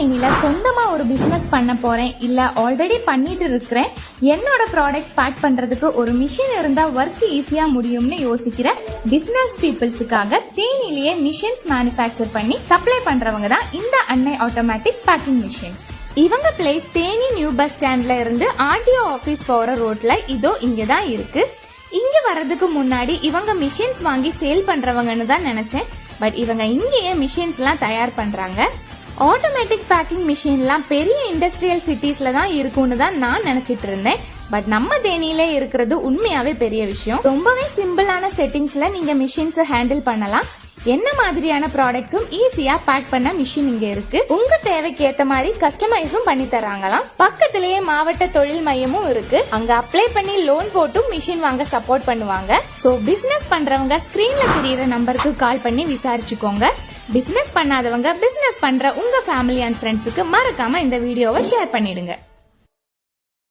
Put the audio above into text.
தேனியில சொந்தமா ஒரு பிசினஸ் பண்ண போறேன் இல்ல ஆல்ரெடி பண்ணிட்டு இருக்கிறேன், என்னோட ப்ராடக்ட்ஸ் பேக் பண்றதுக்கு ஒரு மிஷின் இருந்தா ஒர்க் ஈஸியா முடியும்னு யோசிக்கிற பிசினஸ் பீப்புள்ஸுக்காக தேனிலேயே மிஷின்ஸ் மேனுஃபேக்சர் பண்ணி சப்ளை பண்றவங்க தான் இந்த அன்னை ஆட்டோமேட்டிக் பேக்கிங் மிஷின்ஸ். இவங்க பிளேஸ் தேனி நியூ பஸ் ஸ்டாண்ட்ல இருந்து ஆர்டிஓ ஆபீஸ் போற ரோட்ல இதோ இங்கதான் இருக்கு. இங்க வர்றதுக்கு முன்னாடி இவங்க மிஷின்ஸ் வாங்கி சேல் பண்றவங்கன்னு தான் நினைச்சேன். பட் இவங்க இங்கேயே மிஷின்ஸ் எல்லாம் தயார் பண்றாங்க. ஆட்டோமேட்டிக் பேக்கிங் மிஷின்லாம் பெரிய இண்டஸ்ட்ரியல் சிட்டிஸ்ல தான் இருக்கும்னு தான் நான் நினைச்சிட்டு இருந்தேன். பட் நம்ம தேனியில இருக்கிறது உண்மையாவே பெரிய விஷயம். ரொம்பவே சிம்பிளான செட்டிங்ஸ்ல நீங்க மிஷின்ஸ் ஹேண்டில் பண்ணலாம். என்ன மாதிரியான ப்ராடக்ட்ஸும் ஈஸியா பேக் பண்ண மிஷின் இங்க இருக்கு. உங்க தேவைக்கு ஏத்த மாதிரி கஸ்டமைஸும் பண்ணி தராங்களாம். பக்கத்திலேயே மாவட்ட தொழில் மையமும் இருக்கு. அங்க அப்ளை பண்ணி லோன் போட்டும் மிஷின் வாங்க சப்போர்ட் பண்ணுவாங்க. சோ பிசினஸ் பண்றவங்க ஸ்கிரீன்ல தெரியுற நம்பருக்கு கால் பண்ணி விசாரிச்சுக்கோங்க. பிசினஸ் பண்ணாதவங்க பிசினஸ் பண்ற உங்க ஃபேமிலி அண்ட் ஃப்ரெண்ட்ஸுக்கு மறக்காம இந்த வீடியோவை ஷேர் பண்ணிடுங்க.